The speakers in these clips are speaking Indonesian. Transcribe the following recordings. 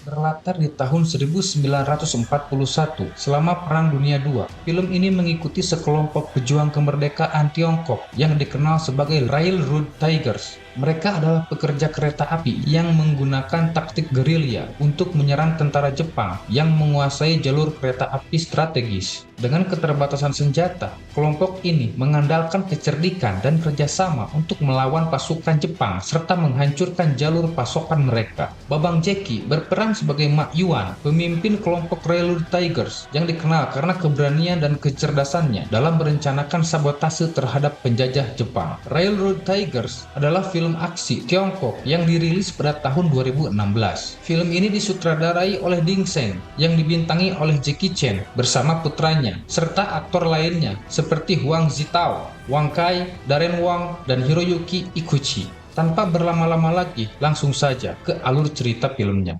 Berlatar di tahun 1941 selama Perang Dunia II, film ini mengikuti sekelompok pejuang kemerdekaan Tiongkok yang dikenal sebagai Railroad Tigers. Mereka adalah pekerja kereta api yang menggunakan taktik gerilya untuk menyerang tentara Jepang yang menguasai jalur kereta api strategis. Dengan keterbatasan senjata, kelompok ini mengandalkan kecerdikan dan kerjasama untuk melawan pasukan Jepang serta menghancurkan jalur pasokan mereka. Babang Jeki berperan sebagai Mak Yuan, pemimpin kelompok Railroad Tigers yang dikenal karena keberanian dan kecerdasannya dalam merencanakan sabotase terhadap penjajah Jepang. Railroad Tigers adalah film aksi Tiongkok yang dirilis pada tahun 2016. Film ini disutradarai oleh Ding Zeng yang dibintangi oleh Jackie Chan bersama putranya serta aktor lainnya seperti Huang Zitao, Wang Kai, Darren Wang, dan Hiroyuki Ikuchi. Tanpa berlama-lama lagi, langsung saja ke alur cerita filmnya.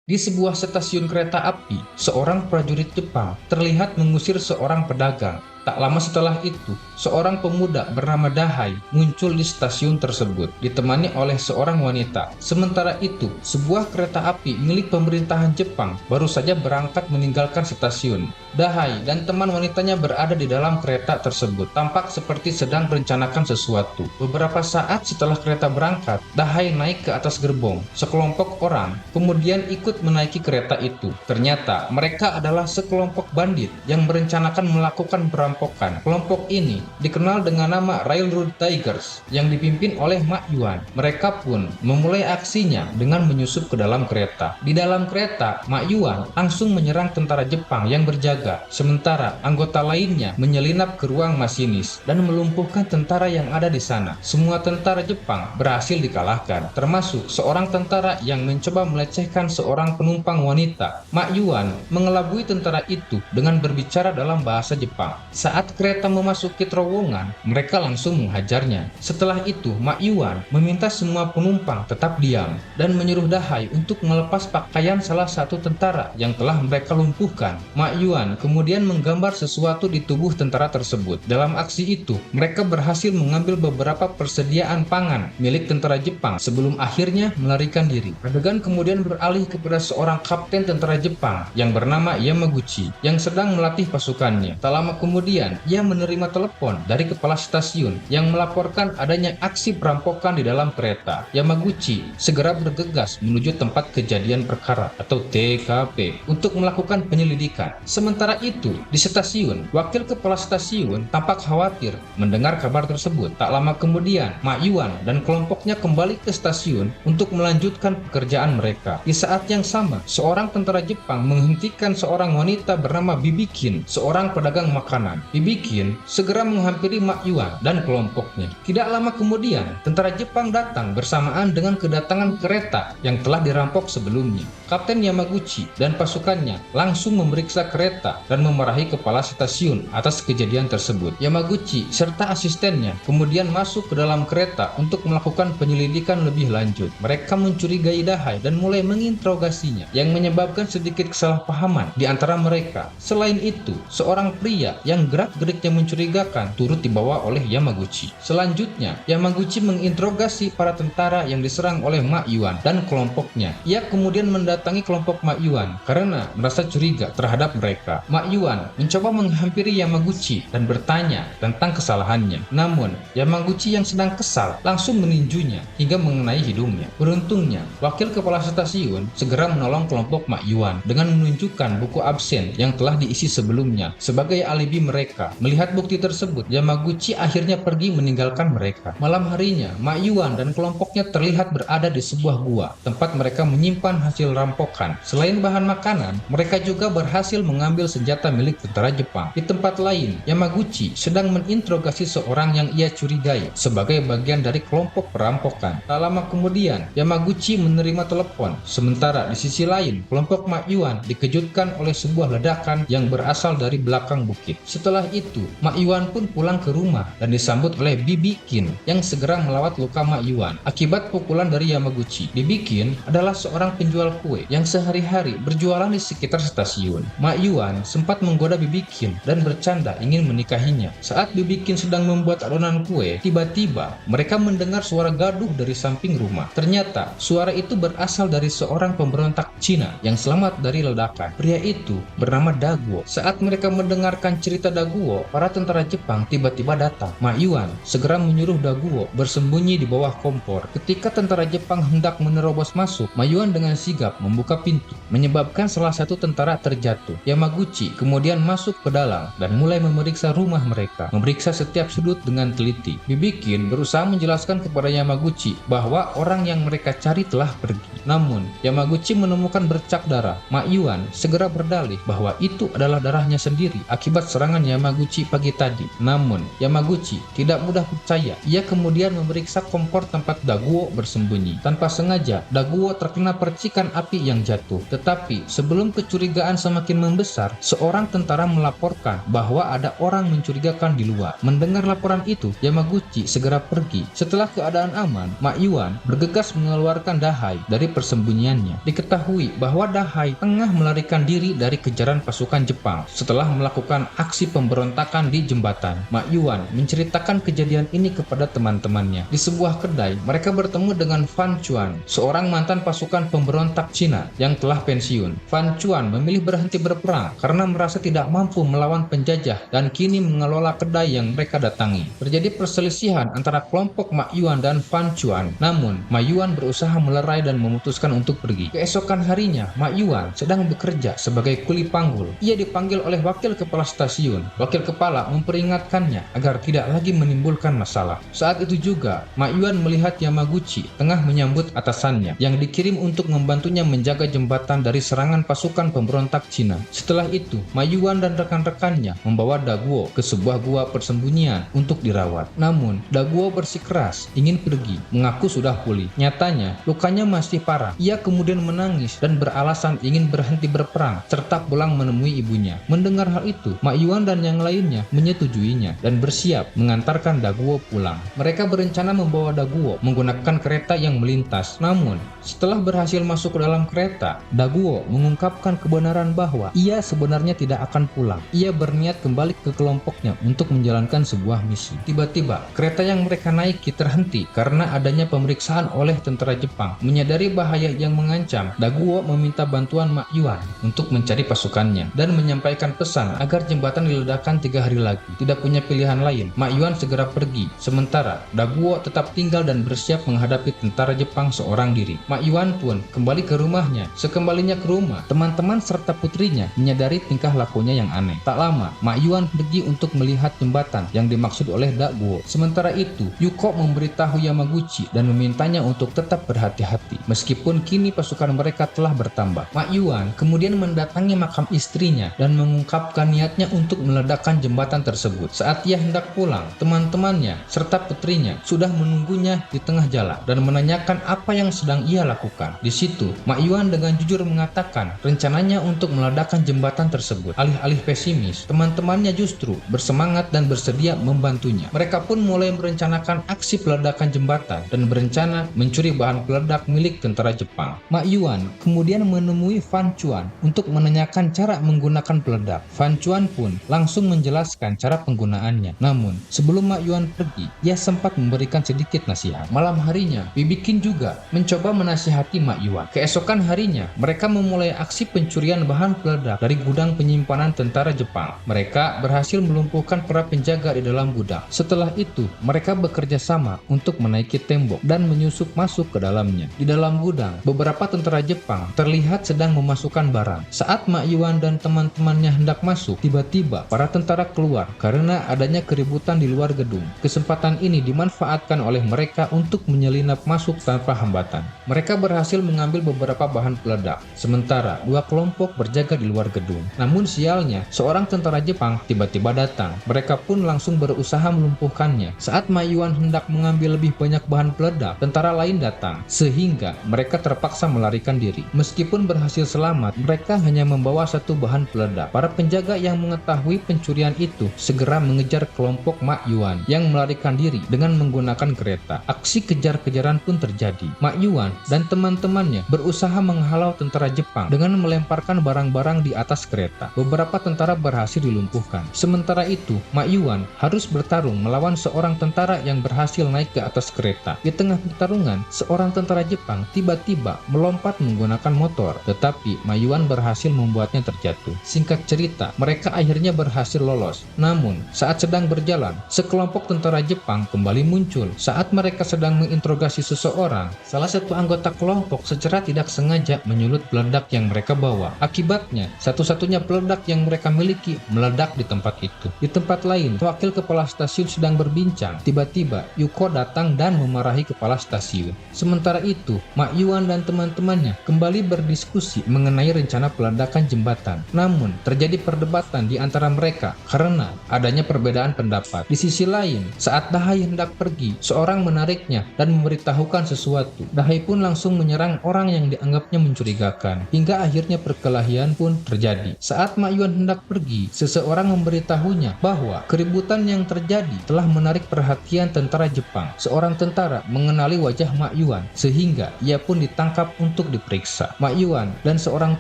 Di sebuah stasiun kereta api, seorang prajurit Jepang terlihat mengusir seorang pedagang. Tak lama setelah itu, seorang pemuda bernama Dahai muncul di stasiun tersebut, ditemani oleh seorang wanita. Sementara itu, sebuah kereta api milik pemerintahan Jepang baru saja berangkat meninggalkan stasiun. Dahai dan teman wanitanya berada di dalam kereta tersebut, tampak seperti sedang merencanakan sesuatu. Beberapa saat setelah kereta berangkat, Dahai naik ke atas gerbong. Sekelompok orang kemudian ikut menaiki kereta itu. Ternyata mereka adalah sekelompok bandit yang merencanakan melakukan perampokan. Kelompok ini dikenal dengan nama Railroad Tigers yang dipimpin oleh Mak Yuan. Mereka pun memulai aksinya dengan menyusup ke dalam kereta. Di dalam kereta, Mak Yuan langsung menyerang tentara Jepang yang berjaga, sementara anggota lainnya menyelinap ke ruang masinis dan melumpuhkan tentara yang ada di sana. Semua tentara Jepang berhasil dikalahkan, termasuk seorang tentara yang mencoba melecehkan seorang penumpang wanita. Mak Yuan mengelabui tentara itu dengan berbicara dalam bahasa Jepang. Saat kereta memasuki terowongan, mereka langsung menghajarnya. Setelah itu, Mak Yuan meminta semua penumpang tetap diam dan menyuruh Dahai untuk melepas pakaian salah satu tentara yang telah mereka lumpuhkan. Mak Yuan kemudian menggambar sesuatu di tubuh tentara tersebut. Dalam aksi itu, mereka berhasil mengambil beberapa persediaan pangan milik tentara Jepang sebelum akhirnya melarikan diri. Adegan kemudian beralih kepada seorang kapten tentara Jepang yang bernama Yamaguchi yang sedang melatih pasukannya. Tak lama kemudian, ia menerima telepon dari kepala stasiun yang melaporkan adanya aksi perampokan di dalam kereta. Yamaguchi segera bergegas menuju tempat kejadian perkara atau TKP untuk melakukan penyelidikan. Sementara itu, di stasiun, wakil kepala stasiun tampak khawatir mendengar kabar tersebut. Tak lama kemudian, Mak Yuan dan kelompoknya kembali ke stasiun untuk melanjutkan pekerjaan mereka. Di saat yang sama, seorang tentara Jepang menghentikan seorang wanita bernama Bibikin, seorang pedagang makanan. Bibikin segera menghampiri Mak Yuan dan kelompoknya. Tidak lama kemudian, tentara Jepang datang bersamaan dengan kedatangan kereta yang telah dirampok sebelumnya. Kapten Yamaguchi dan pasukannya langsung memeriksa kereta dan memarahi kepala stasiun atas kejadian tersebut. Yamaguchi serta asistennya kemudian masuk ke dalam kereta untuk melakukan penyelidikan lebih lanjut. Mereka mencurigai Dahai dan mulai menginterogasinya, yang menyebabkan sedikit kesalahpahaman di antara mereka. Selain itu, seorang pria yang gerak-geriknya mencurigakan turut dibawa oleh Yamaguchi. Selanjutnya, Yamaguchi menginterogasi para tentara yang diserang oleh Mak Yuan dan kelompoknya. Ia kemudian mendatangi kelompok Mak Yuan karena merasa curiga terhadap mereka. Mak Yuan mencoba menghampiri Yamaguchi dan bertanya tentang kesalahannya. Namun, Yamaguchi yang sedang kesal langsung meninjunya hingga mengenai hidungnya. Beruntungnya, wakil kepala stasiun segera menolong kelompok Mak Yuan dengan menunjukkan buku absen yang telah diisi sebelumnya sebagai alibi mereka. Melihat bukti tersebut, Yamaguchi akhirnya pergi meninggalkan mereka. Malam harinya, Mak Yuan dan kelompoknya terlihat berada di sebuah gua, tempat mereka menyimpan hasil rampokan. Selain bahan makanan, mereka juga berhasil mengambil senjata milik tentara Jepang. Di tempat lain, Yamaguchi sedang menginterogasi seorang yang ia curigai sebagai bagian dari kelompok perampokan. Tak lama kemudian, Yamaguchi menerima telepon. Sementara di sisi lain, kelompok Mak Yuan dikejutkan oleh sebuah ledakan yang berasal dari belakang bukit. Setelah Setelah itu, Mak Yuan pun pulang ke rumah dan disambut oleh Bibi Qin yang segera melawat luka Mak Yuan akibat pukulan dari Yamaguchi. Bibi Qin adalah seorang penjual kue yang sehari-hari berjualan di sekitar stasiun. Mak Yuan sempat menggoda Bibi Qin dan bercanda ingin menikahinya. Saat Bibi Qin sedang membuat adonan kue, tiba-tiba mereka mendengar suara gaduh dari samping rumah. Ternyata suara itu berasal dari seorang pemberontak Cina yang selamat dari ledakan. Pria itu bernama Daguo. Saat mereka mendengarkan cerita Daguo, para tentara Jepang tiba-tiba datang. Mak Yuan segera menyuruh Daguo bersembunyi di bawah kompor. Ketika tentara Jepang hendak menerobos masuk, Mak Yuan dengan sigap membuka pintu, menyebabkan salah satu tentara terjatuh. Yamaguchi kemudian masuk ke dalam dan mulai memeriksa rumah mereka, memeriksa setiap sudut dengan teliti. Bibi Qin berusaha menjelaskan kepada Yamaguchi bahwa orang yang mereka cari telah pergi. Namun, Yamaguchi menemukan bercak darah. Mak Yuan segera berdalih bahwa itu adalah darahnya sendiri akibat serangan Yamaguchi pagi tadi. Namun, Yamaguchi tidak mudah percaya. Ia kemudian memeriksa kompor tempat Daguo bersembunyi. Tanpa sengaja, Daguo terkena percikan api yang jatuh. Tetapi, sebelum kecurigaan semakin membesar, seorang tentara melaporkan bahwa ada orang mencurigakan di luar. Mendengar laporan itu, Yamaguchi segera pergi. Setelah keadaan aman, Mak Yuan bergegas mengeluarkan Dahai dari persembunyiannya. Diketahui bahwa Dahai tengah melarikan diri dari kejaran pasukan Jepang setelah melakukan aksi pemberontakan di jembatan. Mak Yuan menceritakan kejadian ini kepada teman-temannya. Di sebuah kedai, mereka bertemu dengan Fan Chuan, seorang mantan pasukan pemberontak Cina yang telah pensiun. Fan Chuan memilih berhenti berperang karena merasa tidak mampu melawan penjajah dan kini mengelola kedai yang mereka datangi. Terjadi perselisihan antara kelompok Mak Yuan dan Fan Chuan. Namun, Mak Yuan berusaha melerai dan memutuskan untuk pergi. Keesokan harinya, Mak Yuan sedang bekerja sebagai kuli panggul. Ia dipanggil oleh wakil kepala stasiun. Wakil kepala memperingatkannya agar tidak lagi menimbulkan masalah. Saat itu juga, Mak Yuan melihat Yamaguchi tengah menyambut atasannya yang dikirim untuk membantunya menjaga jembatan dari serangan pasukan pemberontak Cina. Setelah itu, Mak Yuan dan rekan-rekannya membawa Daguo ke sebuah gua persembunyian untuk dirawat. Namun, Daguo bersikeras ingin pergi, mengaku sudah pulih. Nyatanya, lukanya masih parah. Ia kemudian menangis dan beralasan ingin berhenti berperang serta pulang menemui ibunya. Mendengar hal itu, Mak Yuan dan yang lainnya menyetujuinya dan bersiap mengantarkan Daguo pulang. Mereka berencana membawa Daguo menggunakan kereta yang melintas. Namun, setelah berhasil masuk ke dalam kereta, Daguo mengungkapkan kebenaran bahwa ia sebenarnya tidak akan pulang. Ia berniat kembali ke kelompoknya untuk menjalankan sebuah misi. Tiba-tiba, kereta yang mereka naiki terhenti karena adanya pemeriksaan oleh tentara Jepang. Menyadari bahaya yang mengancam, Daguo meminta bantuan Mak Yuan untuk mencari pasukannya dan menyampaikan pesan agar jembatan diledakkan 3 hari lagi. Tidak punya pilihan lain, Mak Yuan segera pergi. Sementara, Daguo tetap tinggal dan bersiap menghadapi tentara Jepang seorang diri. Mak Yuan pun kembali ke rumahnya. Sekembalinya ke rumah, teman-teman serta putrinya menyadari tingkah lakunya yang aneh. Tak lama, Mak Yuan pergi untuk melihat jembatan yang dimaksud oleh Daguo. Sementara itu, Yuko memberitahu Yamaguchi dan memintanya untuk tetap berhati-hati meskipun kini pasukan mereka telah bertambah. Mak Yuan kemudian mendatangi makam istrinya dan mengungkapkan niatnya untuk meledakkan jembatan tersebut. Saat ia hendak pulang, teman-temannya serta putrinya sudah menunggunya di tengah jalan dan menanyakan apa yang sedang ia lakukan. Di situ, Mak Yuan dengan jujur mengatakan rencananya untuk meledakkan jembatan tersebut. Alih-alih pesimis, teman-temannya justru bersemangat dan bersedia membantunya. Mereka pun mulai merencanakan aksi peledakan jembatan dan berencana mencuri bahan peledak milik tentara Jepang. Mak Yuan kemudian menemui Fan Chuan untuk menanyakan cara menggunakan peledak. Fan Chuan pun langsung menjelaskan cara penggunaannya. Namun, sebelum Mak Yuan pergi, ia sempat memberikan sedikit nasihat. Malam harinya, Bibi Qin juga mencoba menasihati Mak Yuan. Keesokan harinya, mereka memulai aksi pencurian bahan peledak dari gudang penyimpanan tentara Jepang. Mereka berhasil melumpuhkan para penjaga di dalam gudang. Setelah itu, mereka bekerja sama untuk menaiki tembok dan menyusup masuk ke dalamnya. Di dalam gudang, beberapa tentara Jepang terlihat sedang memasukkan barang. Saat Mak Yuan dan teman-temannya hendak masuk, tiba-tiba para tentara keluar karena adanya keributan di luar gedung. Kesempatan ini dimanfaatkan oleh mereka untuk menyelinap masuk tanpa hambatan. Mereka berhasil mengambil beberapa bahan peledak, sementara 2 kelompok berjaga di luar gedung. Namun sialnya, seorang tentara Jepang tiba-tiba datang. Mereka pun langsung berusaha melumpuhkannya. Saat Mak Yuan hendak mengambil lebih banyak bahan peledak, tentara lain datang, sehingga mereka mereka terpaksa melarikan diri. Meskipun berhasil selamat, mereka hanya membawa satu bahan peledak. Para penjaga yang mengetahui pencurian itu segera mengejar kelompok Mak Yuan yang melarikan diri dengan menggunakan kereta. Aksi kejar-kejaran pun terjadi. Mak Yuan dan teman-temannya berusaha menghalau tentara Jepang dengan melemparkan barang-barang di atas kereta. Beberapa tentara berhasil dilumpuhkan. Sementara itu, Mak Yuan harus bertarung melawan seorang tentara yang berhasil naik ke atas kereta. Di tengah pertarungan, seorang tentara Jepang tiba-tiba melompat menggunakan motor, tetapi Mak Yuan berhasil membuatnya terjatuh. Singkat cerita, mereka akhirnya berhasil lolos. Namun, saat sedang berjalan, sekelompok tentara Jepang kembali muncul. Saat mereka sedang menginterogasi seseorang, salah satu anggota kelompok secara tidak sengaja menyulut peledak yang mereka bawa. Akibatnya, satu-satunya peledak yang mereka miliki meledak di tempat itu. Di tempat lain, wakil kepala stasiun sedang berbincang. Tiba-tiba, Yuko datang dan memarahi kepala stasiun. Sementara itu, Mak Yuan dan teman-temannya kembali berdiskusi mengenai rencana peledakan jembatan. Namun, terjadi perdebatan di antara mereka karena adanya perbedaan pendapat. Di sisi lain, saat Dahai hendak pergi, seorang menariknya dan memberitahukan sesuatu. Dahai pun langsung menyerang orang yang dianggapnya mencurigakan. Hingga akhirnya perkelahian pun terjadi. Saat Mak Yuan hendak pergi, seseorang memberitahunya bahwa keributan yang terjadi telah menarik perhatian tentara Jepang. Seorang tentara mengenali wajah Mak Yuan, sehingga ia pun ditangkap untuk diperiksa. Mak Yuan dan seorang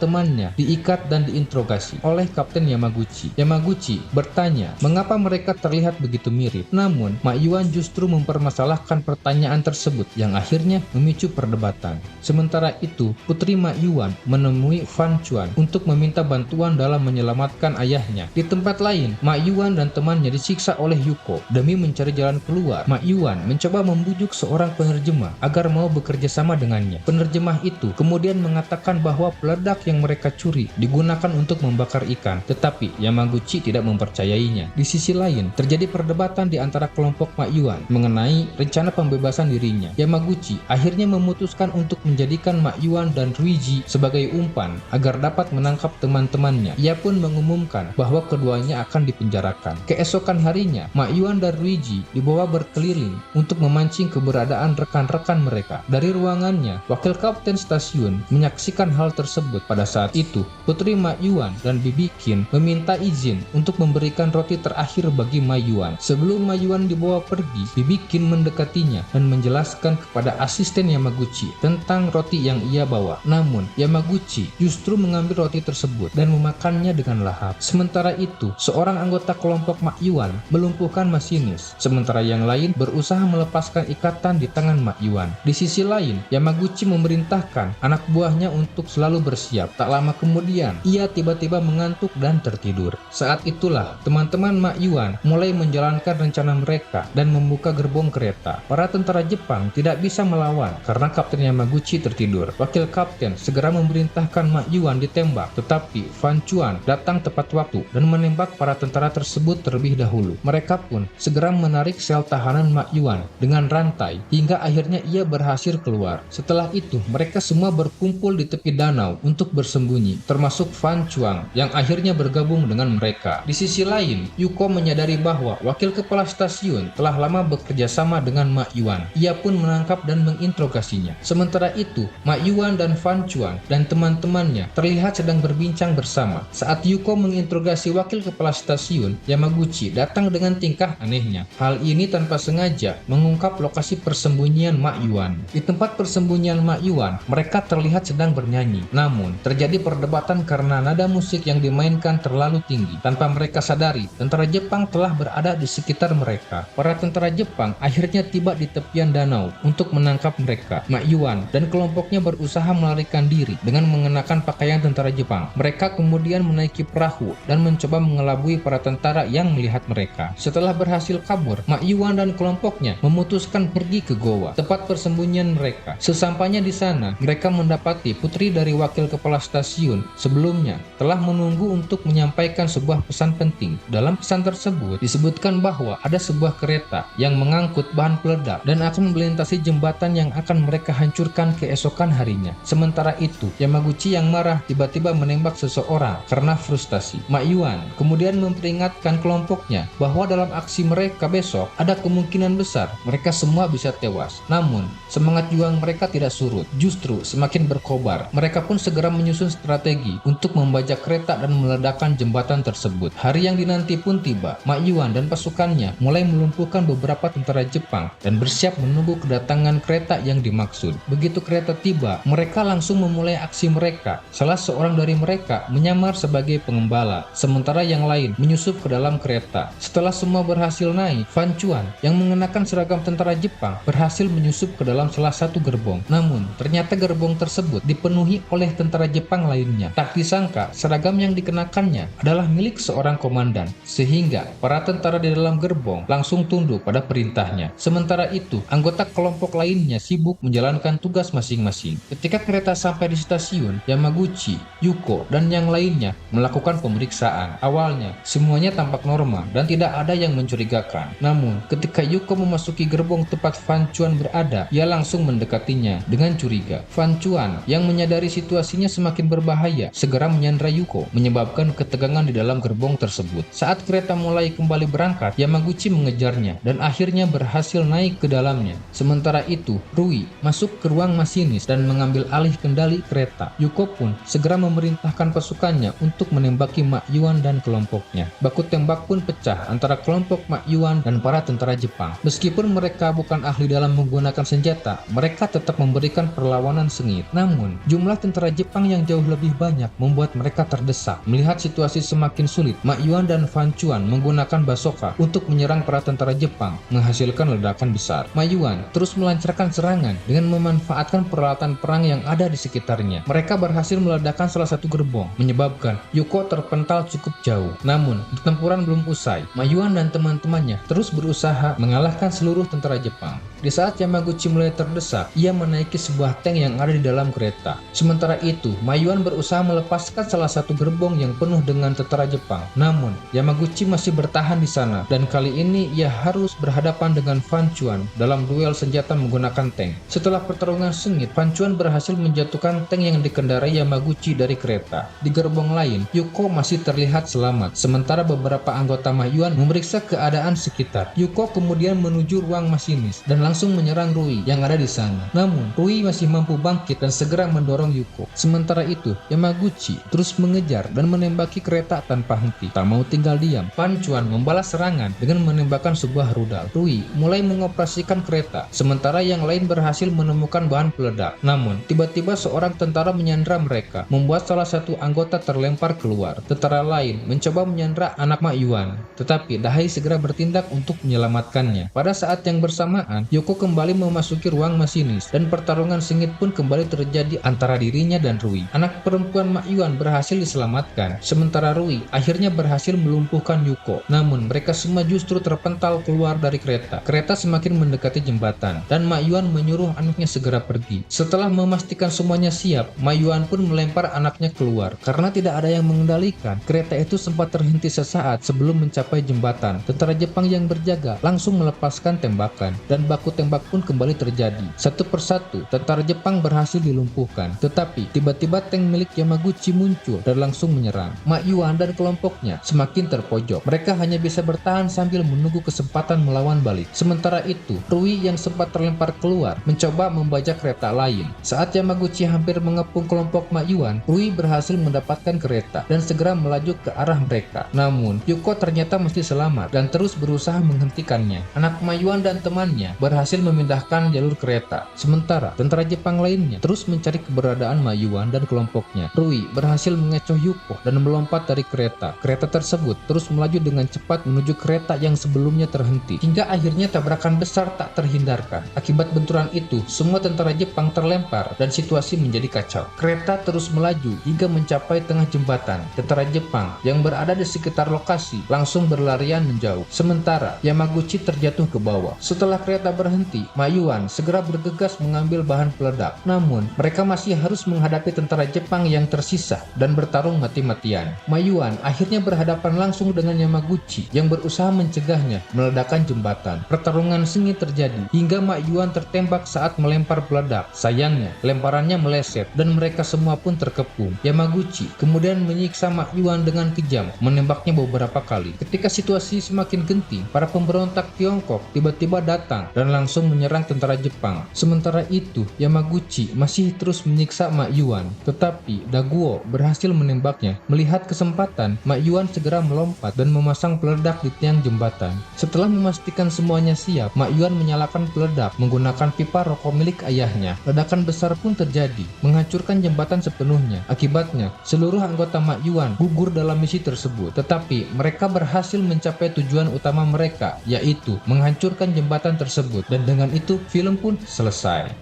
temannya diikat dan diinterogasi oleh Kapten Yamaguchi. Yamaguchi bertanya mengapa mereka terlihat begitu mirip. Namun, Mak Yuan justru mempermasalahkan pertanyaan tersebut yang akhirnya memicu perdebatan. Sementara itu, putri Mak Yuan menemui Fan Chuan untuk meminta bantuan dalam menyelamatkan ayahnya. Di tempat lain, Mak Yuan dan temannya disiksa oleh Yuko. Demi mencari jalan keluar, Mak Yuan mencoba membujuk seorang penerjemah agar mau bekerja sama dengannya. Penerjemah itu kemudian mengatakan bahwa peledak yang mereka curi digunakan untuk membakar ikan, tetapi Yamaguchi tidak mempercayainya. Di sisi lain, terjadi perdebatan di antara kelompok Mak Yuan mengenai rencana pembebasan dirinya. Yamaguchi akhirnya memutuskan untuk menjadikan Mak Yuan dan Ruiji sebagai umpan agar dapat menangkap teman-temannya. Ia pun mengumumkan bahwa keduanya akan dipenjarakan. Keesokan harinya, Mak Yuan dan Ruiji dibawa berkeliling untuk memancing keberadaan rekan-rekan mereka. Dari ruangannya, wakil kapten stasiun menyaksikan hal tersebut. Pada saat itu, putri Mak Yuan dan Bibi Qin meminta izin untuk memberikan roti terakhir bagi Mak Yuan. Sebelum Mak Yuan dibawa pergi, Bibi Qin mendekatinya dan menjelaskan kepada asisten Yamaguchi tentang roti yang ia bawa. Namun, Yamaguchi justru mengambil roti tersebut dan memakannya dengan lahap. Sementara itu, seorang anggota kelompok Mak Yuan melumpuhkan masinis, sementara yang lain berusaha melepaskan ikatan di tangan Mak Yuan. Di sisi lain, Yamaguchi memerintahkan anak buahnya untuk selalu bersiap. Tak lama kemudian, ia tiba-tiba mengantuk dan tertidur. Saat itulah, teman-teman Mak Yuan mulai menjalankan rencana mereka dan membuka gerbong kereta. Para tentara Jepang tidak bisa melawan karena Kapten Yamaguchi tertidur. Wakil kapten segera memerintahkan Mak Yuan ditembak, tetapi Fan Chuan datang tepat waktu dan menembak para tentara tersebut terlebih dahulu. Mereka pun segera menarik sel tahanan Mak Yuan dengan rantai hingga akhirnya ia berhasil keluar. Setelah itu, mereka semua berkumpul di tepi danau untuk bersembunyi, termasuk Fan Chuan yang akhirnya bergabung dengan mereka. Di sisi lain, Yuko menyadari bahwa wakil kepala stasiun telah lama bekerja sama dengan Mak Yuan. Ia pun menangkap dan menginterogasinya. Sementara itu, Mak Yuan dan Fan Chuan dan teman-temannya terlihat sedang berbincang bersama. Saat Yuko menginterogasi wakil kepala stasiun, Yamaguchi datang dengan tingkah anehnya. Hal ini tanpa sengaja mengungkap lokasi persembunyian Mak Yuan. Di tempat persembunyian Mak Yuan, mereka terlihat sedang bernyanyi. Namun, terjadi perdebatan karena nada musik yang dimainkan terlalu tinggi. Tanpa mereka sadari, tentara Jepang telah berada di sekitar mereka. Para tentara Jepang akhirnya tiba di tepian danau untuk menangkap mereka. Mak Yuan dan kelompoknya berusaha melarikan diri dengan mengenakan pakaian tentara Jepang. Mereka kemudian menaiki perahu dan mencoba mengelabui para tentara yang melihat mereka. Setelah berhasil kabur, Mak Yuan dan kelompoknya memutuskan pergi ke goa, tempat persembunyian mereka. Sesampainya di sana, mereka mendapati putri dari wakil kepala stasiun sebelumnya telah menunggu untuk menyampaikan sebuah pesan penting. Dalam pesan tersebut disebutkan bahwa ada sebuah kereta yang mengangkut bahan peledak dan akan melintasi jembatan yang akan mereka hancurkan keesokan harinya. Sementara itu, Yamaguchi yang marah tiba-tiba menembak seseorang karena frustasi. Mak Yuan kemudian memperingatkan kelompoknya bahwa dalam aksi mereka besok ada kemungkinan besar mereka semua bisa tewas. Namun, semangat juang mereka tidak tidak surut, justru semakin berkobar. Mereka pun segera menyusun strategi untuk membajak kereta dan meledakkan jembatan tersebut. Hari yang dinanti pun tiba. Ma Yuan dan pasukannya mulai melumpuhkan beberapa tentara Jepang dan bersiap menunggu kedatangan kereta yang dimaksud. Begitu kereta tiba, mereka langsung memulai aksi mereka. Salah seorang dari mereka menyamar sebagai pengembala, sementara yang lain menyusup ke dalam kereta. Setelah semua berhasil naik, Fan Chuan yang mengenakan seragam tentara Jepang berhasil menyusup ke dalam salah satu gerbong. Namun, ternyata gerbong tersebut dipenuhi oleh tentara Jepang lainnya. Tak disangka, seragam yang dikenakannya adalah milik seorang komandan, sehingga para tentara di dalam gerbong langsung tunduk pada perintahnya. Sementara itu, anggota kelompok lainnya sibuk menjalankan tugas masing-masing. Ketika kereta sampai di stasiun, Yamaguchi, Yuko, dan yang lainnya melakukan pemeriksaan. Awalnya, semuanya tampak normal dan tidak ada yang mencurigakan. Namun, ketika Yuko memasuki gerbong tempat Fan Chuan berada, ia langsung mendekatinya dengan curiga. Fan Chuan yang menyadari situasinya semakin berbahaya, segera menyandra Yuko, menyebabkan ketegangan di dalam gerbong tersebut. Saat kereta mulai kembali berangkat, Yamaguchi mengejarnya dan akhirnya berhasil naik ke dalamnya. Sementara itu, Rui masuk ke ruang masinis dan mengambil alih kendali kereta. Yuko pun segera memerintahkan pasukannya untuk menembaki Ma Yuan dan kelompoknya. Baku tembak pun pecah antara kelompok Ma Yuan dan para tentara Jepang. Meskipun mereka bukan ahli dalam menggunakan senjata, mereka tetap memberikan perlawanan sengit. Namun, jumlah tentara Jepang yang jauh lebih banyak membuat mereka terdesak. Melihat situasi semakin sulit, Ma Yuan dan Fan Chuan menggunakan basoka untuk menyerang para tentara Jepang, menghasilkan ledakan besar. Ma Yuan terus melancarkan serangan dengan memanfaatkan peralatan perang yang ada di sekitarnya. Mereka berhasil meledakkan salah satu gerbong, menyebabkan Yuko terpental cukup jauh. Namun, pertempuran belum usai. Ma Yuan dan teman-temannya terus berusaha mengalahkan seluruh tentara Jepang. Di saat Yamaguchi mulai terdesak, ia menaiki sebuah tank yang ada di dalam kereta. Sementara itu, Ma Yuan berusaha melepaskan salah satu gerbong yang penuh dengan tentara Jepang. Namun, Yamaguchi masih bertahan di sana, dan kali ini ia harus berhadapan dengan Fan Chuan dalam duel senjata menggunakan tank. Setelah pertarungan sengit, Fan Chuan berhasil menjatuhkan tank yang dikendarai Yamaguchi dari kereta. Di gerbong lain, Yuko masih terlihat selamat, sementara beberapa anggota Ma Yuan memeriksa keadaan sekitar. Yuko kemudian menuju ruang masinis dan langsung menyerang Rui yang ada di sana. Namun, Rui masih mampu bangkit dan segera mendorong Yuko. Sementara itu, Yamaguchi terus mengejar dan menembaki kereta tanpa henti. Tak mau tinggal diam, Fan Chuan membalas serangan dengan menembakkan sebuah rudal. Rui mulai mengoperasikan kereta, sementara yang lain berhasil menemukan bahan peledak. Namun, tiba-tiba seorang tentara menyandra mereka, membuat salah satu anggota terlempar keluar. Tentara lain mencoba menyandra anak Ma Yuan, tetapi Dahai segera bertindak untuk menyelamatkannya. Pada saat yang bersamaan, Yuko kembali memasuki ruang masinis dan pertarungan sengit pun kembali terjadi antara dirinya dan Rui. Anak perempuan Ma Yuan berhasil diselamatkan, sementara Rui akhirnya berhasil melumpuhkan Yuko. Namun, mereka semua justru terpental keluar dari kereta. Kereta semakin mendekati jembatan, dan Ma Yuan menyuruh anaknya segera pergi. Setelah memastikan semuanya siap, Ma Yuan pun melempar anaknya keluar. Karena tidak ada yang mengendalikan, kereta itu sempat terhenti sesaat sebelum mencapai jembatan. Tentara Jepang yang berjaga langsung melepaskan tembakan, dan baku tembak pun kembali terjadi. Satu persatu, tentara Jepang berhasil dilumpuhkan. Tetapi, tiba-tiba tank milik Yamaguchi muncul dan langsung menyerang. Ma Yuan dan kelompoknya semakin terpojok. Mereka hanya bisa bertahan sambil menunggu kesempatan melawan balik. Sementara itu, Rui yang sempat terlempar keluar mencoba membajak kereta lain. Saat Yamaguchi hampir mengepung kelompok Ma Yuan, Rui berhasil mendapatkan kereta dan segera melaju ke arah mereka. Namun, Yuko ternyata masih selamat dan terus berusaha menghentikannya. Anak Ma Yuan dan temannya berhasil memindahkan jalur kereta. Sementara, tentara Jepang lainnya terus mencari keberadaan Ma Yuan dan kelompoknya. Rui berhasil mengecoh Yuko dan melompat dari kereta. Kereta tersebut terus melaju dengan cepat menuju kereta yang sebelumnya terhenti, hingga akhirnya tabrakan besar tak terhindarkan. Akibat benturan itu, semua tentara Jepang terlempar dan situasi menjadi kacau. Kereta terus melaju hingga mencapai tengah jembatan. Tentara Jepang yang berada di sekitar lokasi langsung berlarian menjauh, sementara Yamaguchi terjatuh ke bawah. Setelah kereta berhenti, Ma Yuan segera bergegas mengambil bahan peledak. Namun, mereka masih harus menghadapi tentara Jepang yang tersisa dan bertarung mati-matian. Ma Yuan akhirnya berhadapan langsung dengan Yamaguchi yang berusaha mencegahnya meledakkan jembatan. Pertarungan sengit terjadi hingga Ma Yuan tertembak saat melempar peledak. Sayangnya, lemparannya meleset dan mereka semua pun terkepung. Yamaguchi kemudian menyiksa Ma Yuan dengan kejam, menembaknya beberapa kali. Ketika situasi semakin genting, para pemberontak Tiongkok tiba-tiba datang dan langsung menyerang tentara Jepang. Sementara Sementara itu, Yamaguchi masih terus menyiksa Mak Yuan, tetapi Daguo berhasil menembaknya. Melihat kesempatan, Mak Yuan segera melompat dan memasang peledak di tiang jembatan. Setelah memastikan semuanya siap, Mak Yuan menyalakan peledak menggunakan pipa rokok milik ayahnya. Ledakan besar pun terjadi, menghancurkan jembatan sepenuhnya. Akibatnya, seluruh anggota Mak Yuan gugur dalam misi tersebut. Tetapi, mereka berhasil mencapai tujuan utama mereka, yaitu menghancurkan jembatan tersebut. Dan dengan itu, film pun selesai.